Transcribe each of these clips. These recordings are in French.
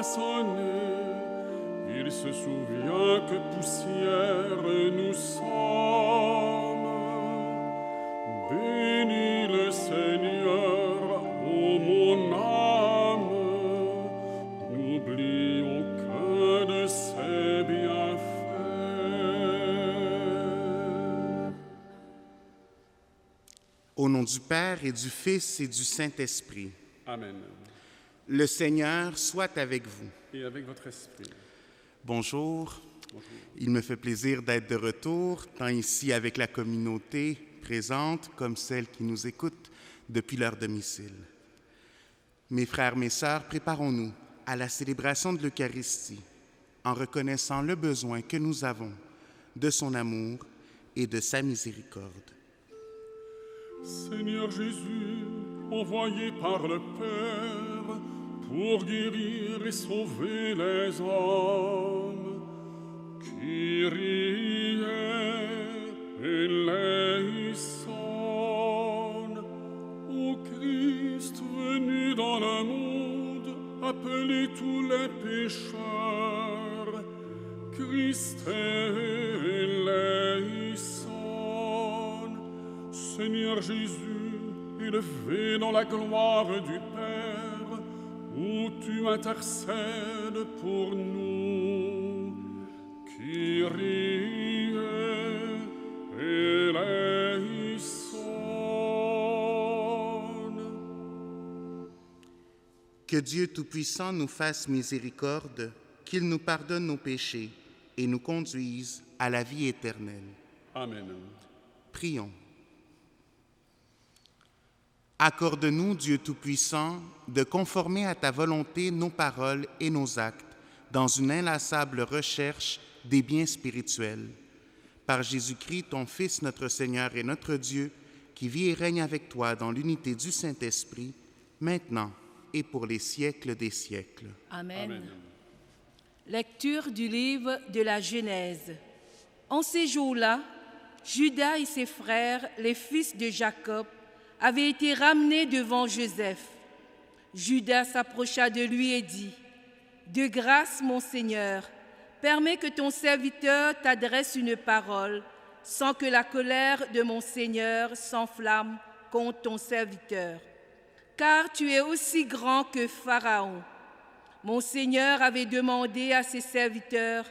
façonné, il se souvient que poussière nous sommes. Bénis le Seigneur, ô mon âme, n'oublie aucun de ses bienfaits. Au nom du Père et du Fils et du Saint-Esprit. Amen. Le Seigneur soit avec vous. Et avec votre esprit. Bonjour. Bonjour. Il me fait plaisir d'être de retour, tant ici avec la communauté présente comme celle qui nous écoute depuis leur domicile. Mes frères, mes sœurs, préparons-nous à la célébration de l'Eucharistie en reconnaissant le besoin que nous avons de son amour et de sa miséricorde. Seigneur Jésus, envoyé par le Père pour guérir et sauver les hommes, Kyrie eleison, ô Christ venu dans le monde, appelez tous les pécheurs, Christ eleison, Seigneur Jésus, élevé dans la gloire du Père, où tu intercèdes pour nous. Kyrie eleison. Que Dieu Tout-Puissant nous fasse miséricorde, qu'il nous pardonne nos péchés et nous conduise à la vie éternelle. Amen. Prions. Accorde-nous, Dieu Tout-Puissant, de conformer à ta volonté nos paroles et nos actes dans une inlassable recherche des biens spirituels. Par Jésus-Christ, ton Fils, notre Seigneur et notre Dieu, qui vit et règne avec toi dans l'unité du Saint-Esprit, maintenant et pour les siècles des siècles. Amen. Amen. Lecture du livre de la Genèse. En ces jours-là, Judas et ses frères, les fils de Jacob, avaient été ramenés devant Joseph. Judas s'approcha de lui et dit : « De grâce, mon Seigneur, permets que ton serviteur t'adresse une parole, sans que la colère de mon Seigneur s'enflamme contre ton serviteur. Car tu es aussi grand que Pharaon. Mon Seigneur avait demandé à ses serviteurs :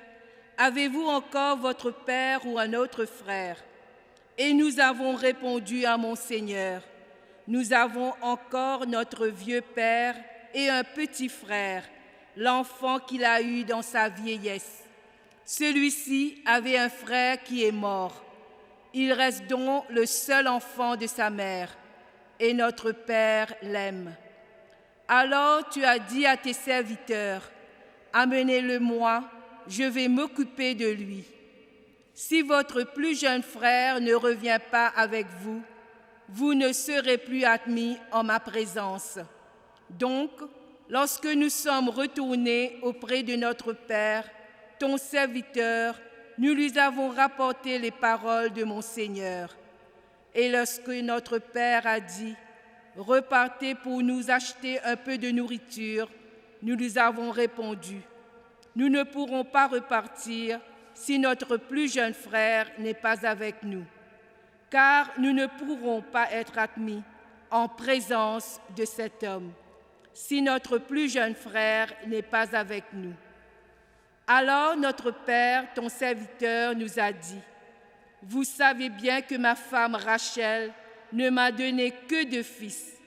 Avez-vous encore votre père ou un autre frère ? Et nous avons répondu à mon Seigneur : Nous avons encore notre vieux père et un petit frère, l'enfant qu'il a eu dans sa vieillesse. Celui-ci avait un frère qui est mort. Il reste donc le seul enfant de sa mère, et notre père l'aime. Alors tu as dit à tes serviteurs : Amenez-le-moi, je vais m'occuper de lui. Si votre plus jeune frère ne revient pas avec vous, vous ne serez plus admis en ma présence. Donc, lorsque nous sommes retournés auprès de notre Père, ton serviteur, nous lui avons rapporté les paroles de mon Seigneur. Et lorsque notre Père a dit : Repartez pour nous acheter un peu de nourriture, nous lui avons répondu : Nous ne pourrons pas repartir si notre plus jeune frère n'est pas avec nous, car nous ne pourrons pas être admis en présence de cet homme si notre plus jeune frère n'est pas avec nous. Alors notre Père, ton serviteur, nous a dit : Vous savez bien que ma femme Rachel ne m'a donné que 2 fils.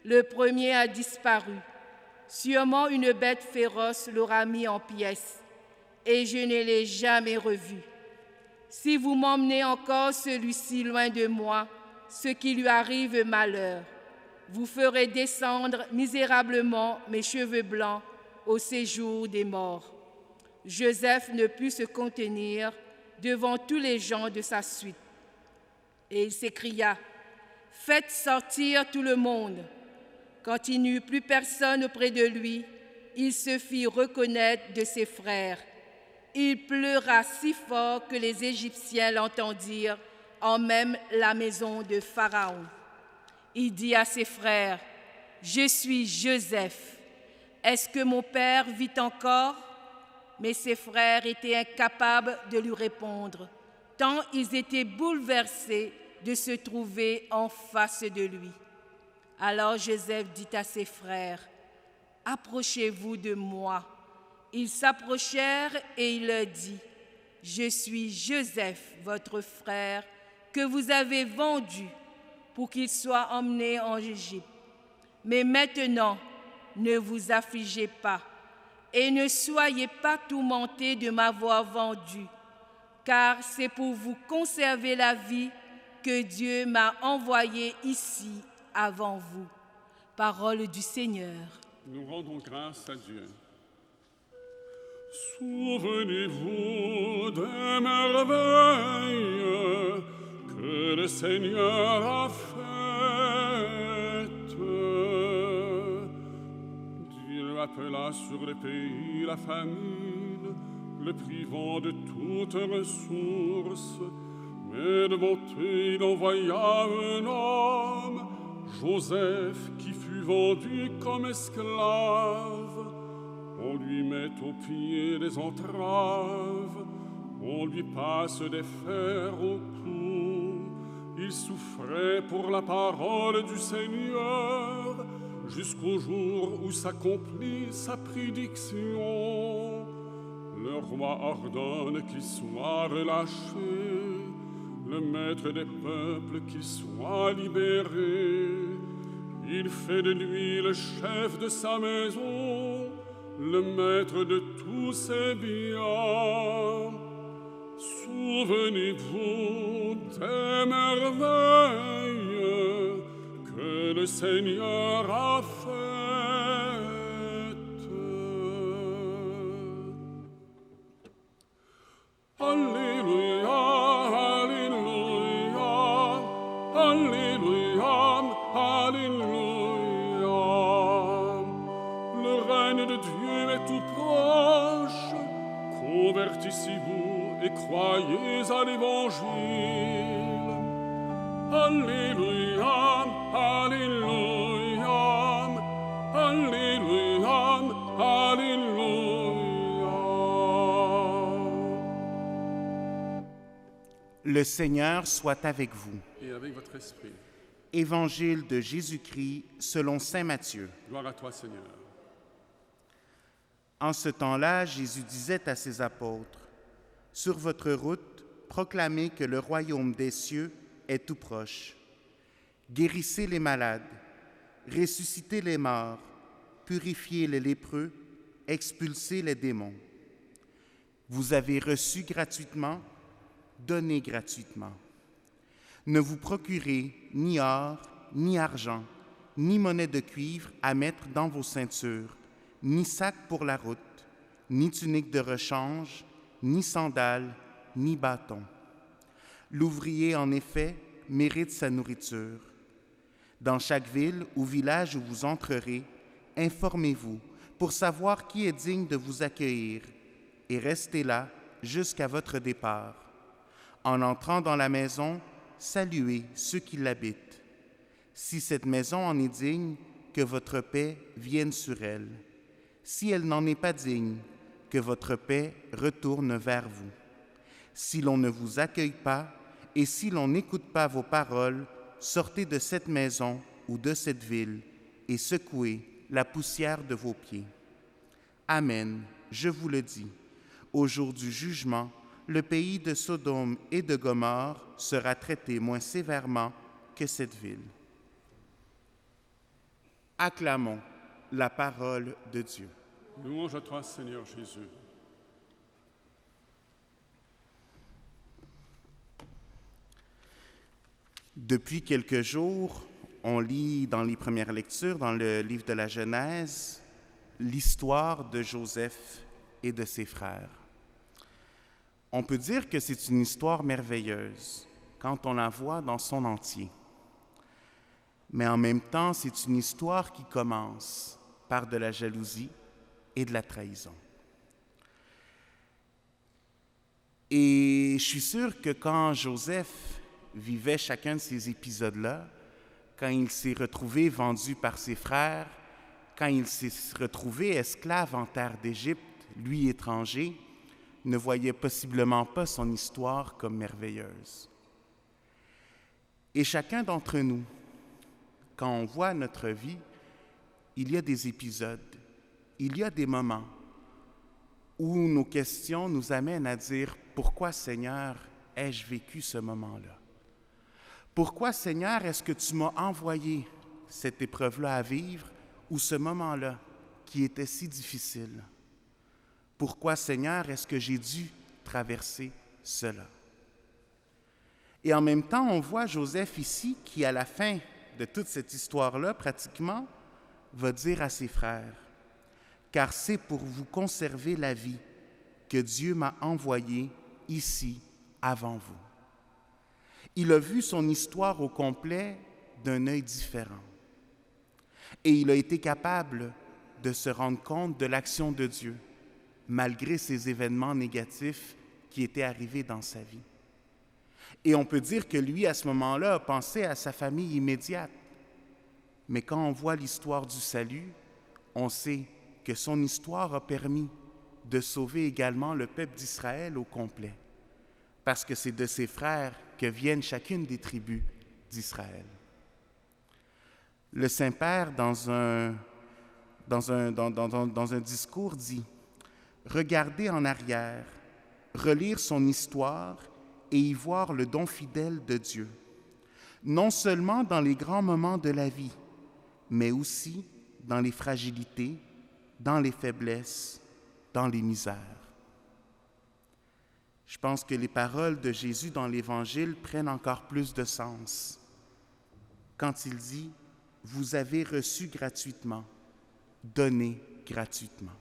Le premier a disparu. Sûrement une bête féroce l'aura mis en pièces, et je ne l'ai jamais revu. Si vous m'emmenez encore celui-ci loin de moi, ce qui lui arrive malheur, vous ferez descendre misérablement mes cheveux blancs au séjour des morts. Joseph ne put se contenir devant tous les gens de sa suite. Et il s'écria : Faites sortir tout le monde. Quand il n'y eut plus personne auprès de lui, il se fit reconnaître de ses frères. Il pleura si fort que les Égyptiens l'entendirent, en même la maison de Pharaon. Il dit à ses frères : Je suis Joseph. est-ce que mon père vit encore ?» Mais ses frères étaient incapables de lui répondre, tant ils étaient bouleversés de se trouver en face de lui. Alors Joseph dit à ses frères, « Approchez-vous de moi. » Ils s'approchèrent et il leur dit, « Je suis Joseph, votre frère, que vous avez vendu pour qu'il soit emmené en Égypte. Mais maintenant, ne vous affligez pas et ne soyez pas tourmentés de m'avoir vendu, car c'est pour vous conserver la vie que Dieu m'a envoyé ici avant vous. » Parole du Seigneur. Nous rendons grâce à Dieu. Souvenez-vous des merveilles que le Seigneur a faites. Dieu appela sur le pays la famine, le privant de toute ressource. Mais de bonté, il envoya un homme, Joseph, qui fut vendu comme esclave. On lui met aux pieds des entraves, on lui passe des fers au cou. Il souffrait pour la parole du Seigneur, jusqu'au jour où s'accomplit sa prédiction. Le roi ordonne qu'il soit relâché, le maître des peuples qu'il soit libéré. Il fait de lui le chef de sa maison, le maître de tous ses biens. Souvenez-vous des merveilles que le Seigneur a faites. Alléluia, Alléluia, Alléluia, Alléluia. Le règne de Dieu est tout proche. Convertissez-vous et croyez à l'Évangile. Alléluia, Alléluia, Alléluia, Alléluia. Le Seigneur soit avec vous. Et avec votre esprit. Évangile de Jésus-Christ selon saint Matthieu. Gloire à toi, Seigneur. En ce temps-là, Jésus disait à ses apôtres, « Sur votre route, proclamez que le royaume des cieux est tout proche. Guérissez les malades, ressuscitez les morts, purifiez les lépreux, expulsez les démons. Vous avez reçu gratuitement, donnez gratuitement. Ne vous procurez ni or, ni argent, ni monnaie de cuivre à mettre dans vos ceintures, ni sac pour la route, ni tunique de rechange, ni sandales, ni bâton. L'ouvrier, en effet, mérite sa nourriture. Dans chaque ville ou village où vous entrerez, informez-vous pour savoir qui est digne de vous accueillir et restez là jusqu'à votre départ. En entrant dans la maison, saluez ceux qui l'habitent. Si cette maison en est digne, que votre paix vienne sur elle. Si elle n'en est pas digne, que votre paix retourne vers vous. Si l'on ne vous accueille pas et si l'on n'écoute pas vos paroles, sortez de cette maison ou de cette ville et secouez la poussière de vos pieds. Amen, je vous le dis, au jour du jugement, le pays de Sodome et de Gomorrhe sera traité moins sévèrement que cette ville. Acclamons la parole de Dieu. Louange à toi, Seigneur Jésus. Depuis quelques jours, on lit dans les premières lectures, dans le livre de la Genèse, l'histoire de Joseph et de ses frères. On peut dire que c'est une histoire merveilleuse quand on la voit dans son entier. Mais en même temps, c'est une histoire qui commence par de la jalousie et de la trahison. Et je suis sûr que quand Joseph vivait chacun de ces épisodes-là, quand il s'est retrouvé vendu par ses frères, quand il s'est retrouvé esclave en terre d'Égypte, lui étranger, ne voyait possiblement pas son histoire comme merveilleuse. Et chacun d'entre nous, quand on voit notre vie, il y a des épisodes, il y a des moments où nos questions nous amènent à dire « Pourquoi, Seigneur, ai-je vécu ce moment-là? Pourquoi, Seigneur, est-ce que tu m'as envoyé cette épreuve-là à vivre ou ce moment-là qui était si difficile? Pourquoi, Seigneur, est-ce que j'ai dû traverser cela? » Et en même temps, on voit Joseph ici qui, à la fin de toute cette histoire-là, pratiquement, va dire à ses frères, « Car c'est pour vous conserver la vie que Dieu m'a envoyé ici avant vous. » Il a vu son histoire au complet d'un œil différent. Et il a été capable de se rendre compte de l'action de Dieu, malgré ces événements négatifs qui étaient arrivés dans sa vie. Et on peut dire que lui, à ce moment-là, a pensé à sa famille immédiate. Mais quand on voit l'histoire du salut, on sait que son histoire a permis de sauver également le peuple d'Israël au complet, parce que c'est de ses frères que viennent chacune des tribus d'Israël. Le Saint-Père, dans un discours, dit « Regarder en arrière, relire son histoire et y voir le don fidèle de Dieu, non seulement dans les grands moments de la vie, mais aussi dans les fragilités, dans les faiblesses, dans les misères. » Je pense que les paroles de Jésus dans l'Évangile prennent encore plus de sens quand il dit « Vous avez reçu gratuitement, donnez gratuitement. »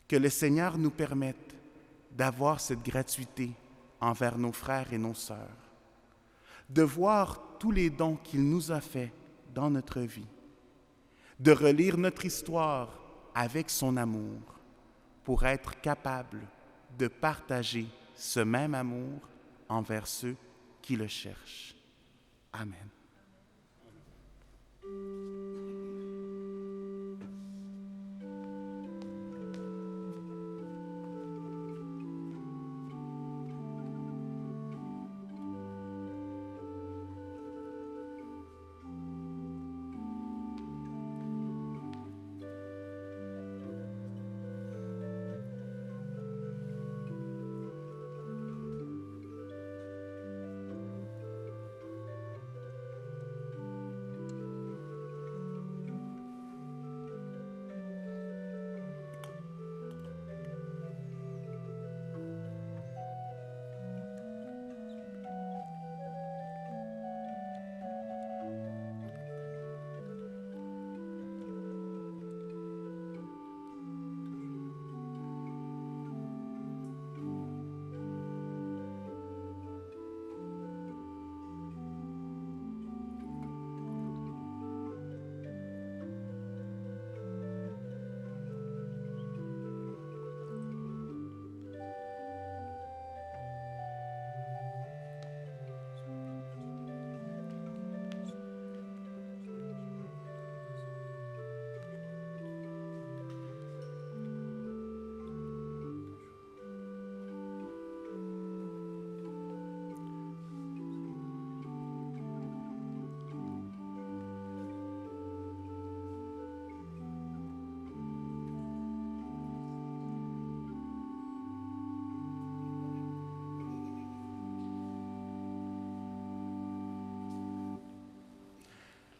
Que le Seigneur nous permette d'avoir cette gratuité envers nos frères et nos sœurs, de voir tous les dons qu'il nous a faits dans notre vie, de relire notre histoire avec son amour pour être capable de partager ce même amour envers ceux qui le cherchent. Amen.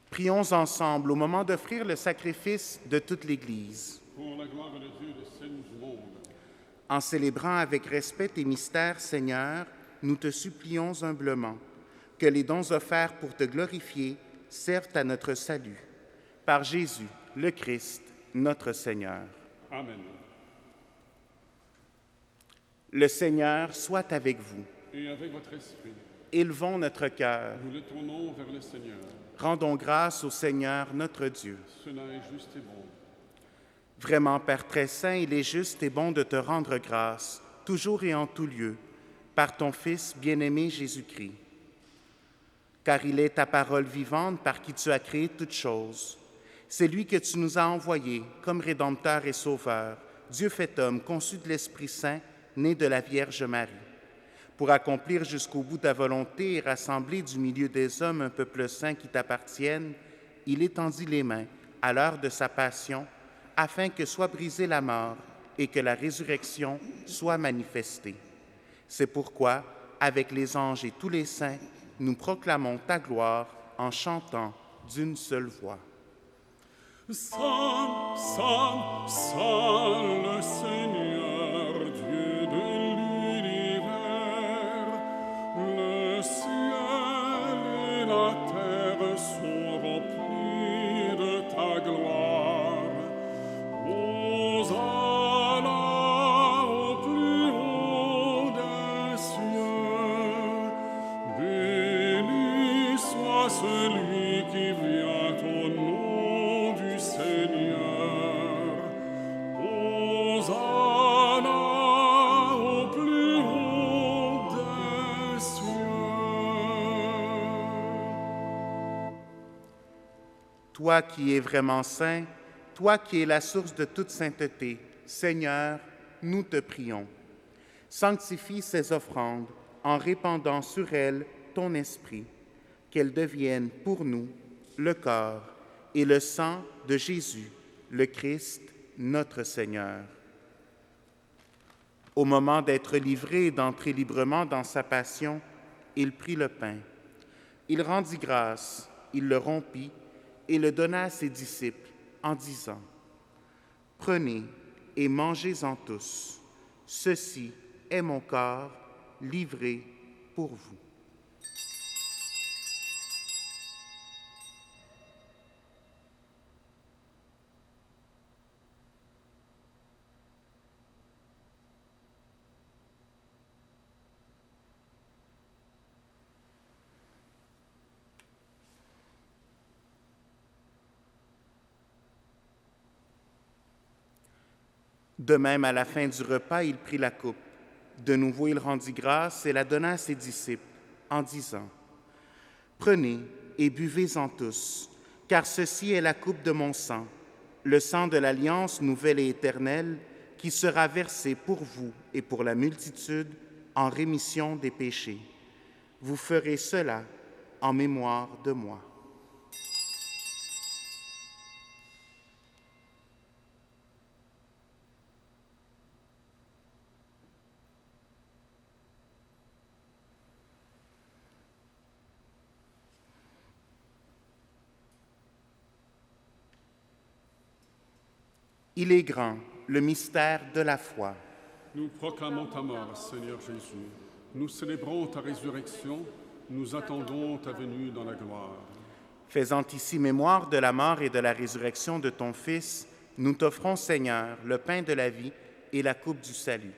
Prions ensemble au moment d'offrir le sacrifice de toute l'Église. Pour la gloire de Dieu, le Seigneur du monde. En célébrant avec respect tes mystères, Seigneur, nous te supplions humblement que les dons offerts pour te glorifier servent à notre salut. Par Jésus, le Christ, notre Seigneur. Amen. Le Seigneur soit avec vous. Et avec votre esprit, Élevons notre cœur. nous le tournons vers le Seigneur. Rendons grâce au Seigneur notre Dieu. Cela est juste et bon. Vraiment, Père très saint, il est juste et bon de te rendre grâce, toujours et en tout lieu, par ton Fils bien-aimé Jésus-Christ. Car il est ta parole vivante par qui tu as créé toutes choses, C'est lui que tu nous as envoyé comme Rédempteur et Sauveur, Dieu fait homme, conçu de l'Esprit Saint, né de la Vierge Marie. Pour accomplir jusqu'au bout ta volonté et rassembler du milieu des hommes un peuple saint qui t'appartienne, il étendit les mains à l'heure de sa passion, afin que soit brisée la mort et que la résurrection soit manifestée. C'est pourquoi, avec les anges et tous les saints, nous proclamons ta gloire en chantant d'une seule voix. Saint, Saint, Saint, le Seigneur, Dieu de l'univers, le ciel et la terre sont remplis de ta gloire. Hosanna au plus haut des cieux, béni soit celui qui vient au nom du Seigneur. Hosanna au plus haut des cieux. Toi qui es vraiment saint, toi qui es la source de toute sainteté, Seigneur, nous te prions. Sanctifie ces offrandes en répandant sur elles ton esprit, qu'elles deviennent pour nous le corps et le sang de Jésus, le Christ, notre Seigneur. Au moment d'être livré et d'entrer librement dans sa passion, il prit le pain. Il rendit grâce, il le rompit et le donna à ses disciples en disant : « Prenez et mangez-en tous. Ceci est mon corps livré pour vous. » De même, à la fin du repas, il prit la coupe. De nouveau, il rendit grâce et la donna à ses disciples, en disant : « Prenez et buvez-en tous, car ceci est la coupe de mon sang, le sang de l'alliance nouvelle et éternelle, qui sera versé pour vous et pour la multitude en rémission des péchés. Vous ferez cela en mémoire de moi. » Il est grand, le mystère de la foi. Nous proclamons ta mort, Seigneur Jésus. Nous célébrons ta résurrection. Nous attendons ta venue dans la gloire. Faisant ici mémoire de la mort et de la résurrection de ton Fils, nous t'offrons, Seigneur, le pain de la vie et la coupe du salut.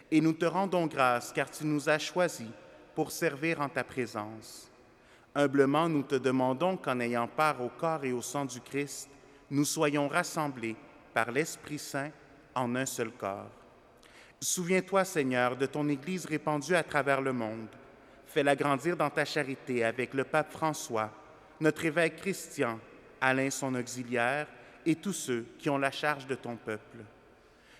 Et nous te rendons grâce, car tu nous as choisis pour servir en ta présence. Humblement, nous te demandons qu'en ayant part au corps et au sang du Christ, nous soyons rassemblés par l'Esprit Saint en un seul corps. Souviens-toi, Seigneur, de ton Église répandue à travers le monde. Fais-la grandir dans ta charité avec le pape François, notre évêque Christian, Alain son auxiliaire, et tous ceux qui ont la charge de ton peuple.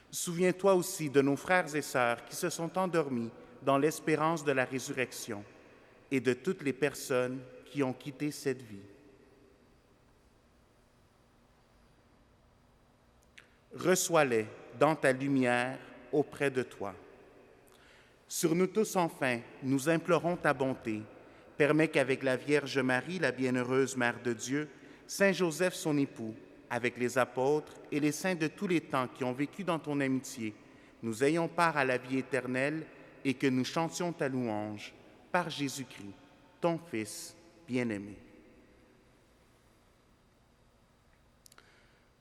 Souviens-toi aussi de nos frères et sœurs qui se sont endormis dans l'espérance de la résurrection et de toutes les personnes qui ont quitté cette vie. Reçois-les dans ta lumière auprès de toi. Sur nous tous, enfin, nous implorons ta bonté. Permets qu'avec la Vierge Marie, la bienheureuse Mère de Dieu, Saint Joseph, son époux, avec les apôtres et les saints de tous les temps qui ont vécu dans ton amitié, nous ayons part à la vie éternelle et que nous chantions ta louange par Jésus-Christ, ton Fils bien-aimé.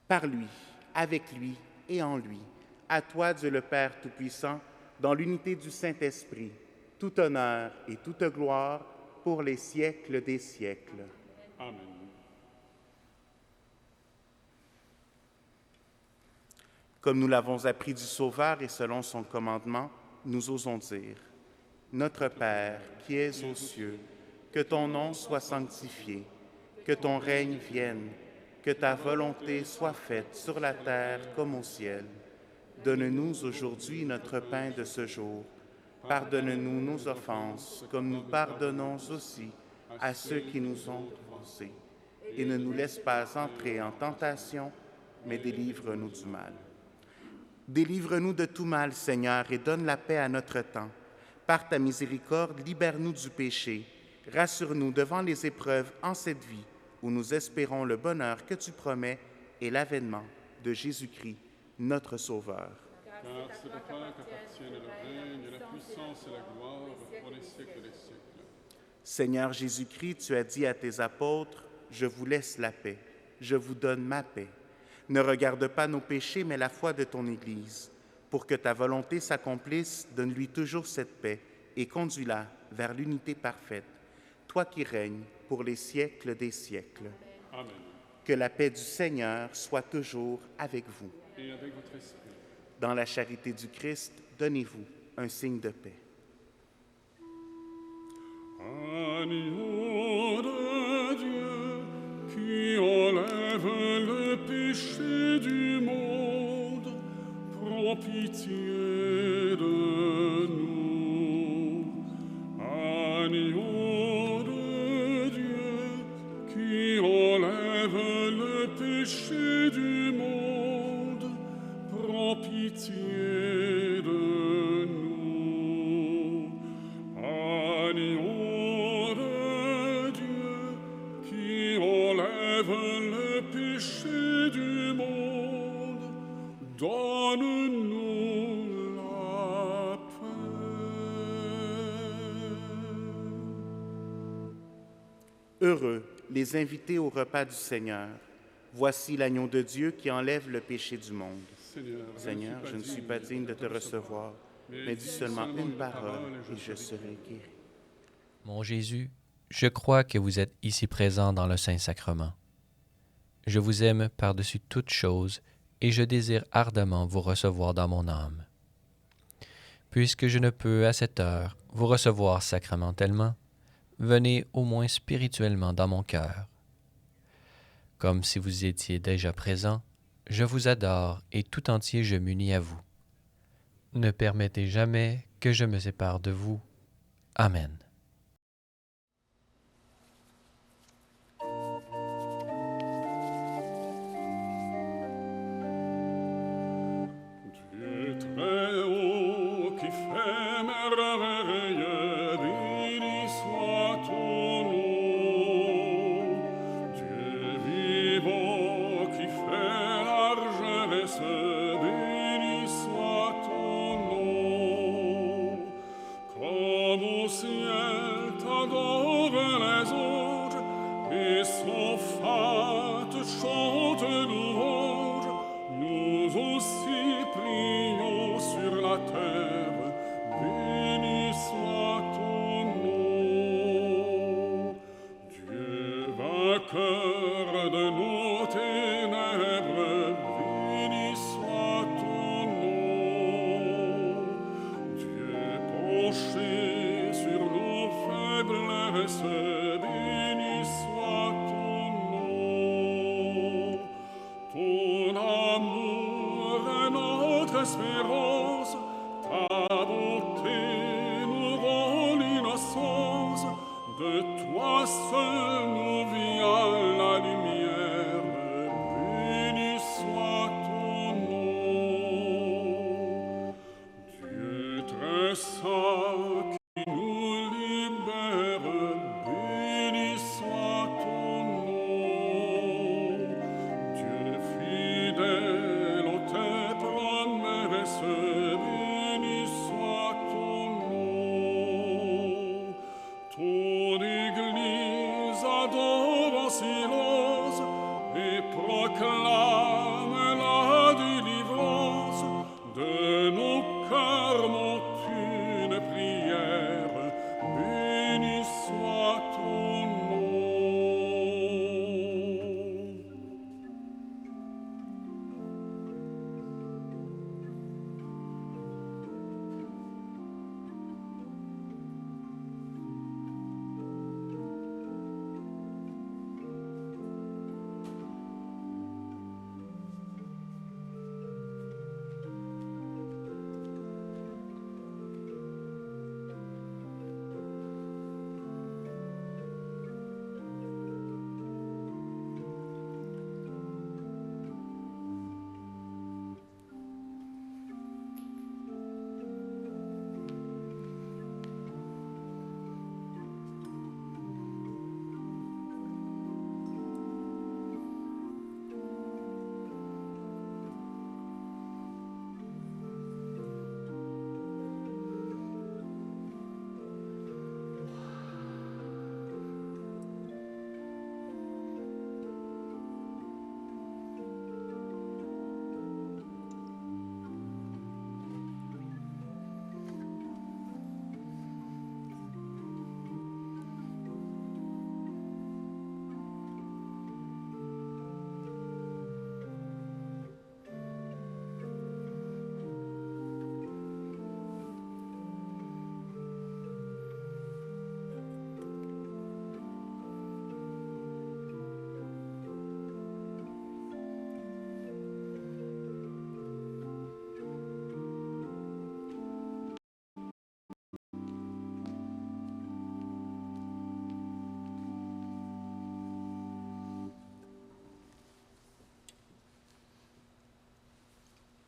Par lui, avec lui et en lui, à toi, Dieu le Père Tout-Puissant, dans l'unité du Saint-Esprit, tout honneur et toute gloire pour les siècles des siècles. Amen. Comme nous l'avons appris du Sauveur et selon son commandement, nous osons dire : Notre Père, qui es aux cieux, que ton nom soit sanctifié, que ton règne vienne, Que ta volonté soit faite sur la terre comme au ciel. Donne-nous aujourd'hui notre pain de ce jour. Pardonne-nous nos offenses, comme nous pardonnons aussi à ceux qui nous ont offensés. Et ne nous laisse pas entrer en tentation, mais délivre-nous du mal. Délivre-nous de tout mal, Seigneur, et donne la paix à notre temps. Par ta miséricorde, libère-nous du péché. Rassure-nous devant les épreuves en cette vie, où nous espérons le bonheur que tu promets et l'avènement de Jésus-Christ, notre Sauveur. Car c'est de toi qu'appartiennent le règne, la puissance et la gloire pour les siècles des siècles. Seigneur Jésus-Christ, tu as dit à tes apôtres, « Je vous laisse la paix, je vous donne ma paix. » Ne regarde pas nos péchés, mais la foi de ton Église. Pour que ta volonté s'accomplisse, donne-lui toujours cette paix et conduis-la vers l'unité parfaite. Toi qui règnes pour les siècles des siècles. Amen. Que la paix du Seigneur soit toujours avec vous. Et avec votre esprit. Dans la charité du Christ, donnez-vous un signe de paix. Agneau de Dieu, qui enlève le péché du monde, prends pitié de nous. Agneau de Dieu, qui enlève le péché du monde, prends pitié de nous. Agneau de Dieu, qui enlève le péché du monde, donne-nous la paix. Heureux les invités au repas du Seigneur. Voici l'agneau de Dieu qui enlève le péché du monde. Seigneur, je ne suis pas digne de te recevoir, mais dis seulement une parole et je serai guéri. Mon Jésus, je crois que vous êtes ici présent dans le Saint-Sacrement. Je vous aime par-dessus toute chose et je désire ardemment vous recevoir dans mon âme. Puisque je ne peux à cette heure vous recevoir sacramentellement, venez au moins spirituellement dans mon cœur. Comme si vous étiez déjà présent, je vous adore et tout entier je m'unis à vous. Ne permettez jamais que je me sépare de vous. Amen. Dieu très haut qui fait merveille, béni soit ton nom. Dieu vivant qui fait largesse, béni soit ton nom. Comme au ciel t'adorent les anges, et sans fin te chantent louange, nous aussi prions sur la terre, béni soit ton nom. Dieu vainqueur de nos ténèbres, béni soit ton nom. Dieu penché sur nos faiblesses, béni soit ton nom. Ton amour est notre espérance, ta bonté nous rend l'innocence, de toi seul nous vient la lumière, béni soit ton nom. Dieu très saint qui nous libère, béni soit ton nom. Dieu fidèle aux tes promesses, béni soit ton nom. Ton Église adore en silence et proclame la délivrance. De nos cœurs monte une prière.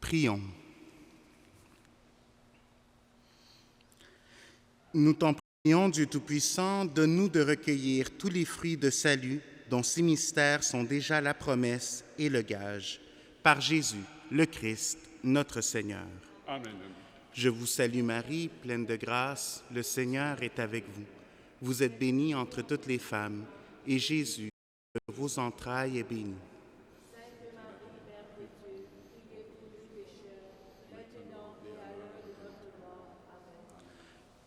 Prions. Nous t'en prions, Dieu Tout-Puissant, donne-nous de recueillir tous les fruits de salut dont ces mystères sont déjà la promesse et le gage. Par Jésus, le Christ, notre Seigneur. Amen. Je vous salue Marie, pleine de grâce, le Seigneur est avec vous. Vous êtes bénie entre toutes les femmes, et Jésus, de vos entrailles, est béni.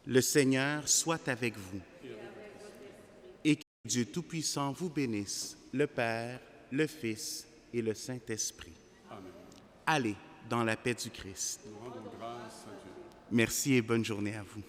Le Seigneur soit avec vous. Et que Dieu Tout-Puissant vous bénisse, le Père, le Fils et le Saint-Esprit. Amen. Allez dans la paix du Christ. Nous rendons grâce à Dieu. Merci et bonne journée à vous.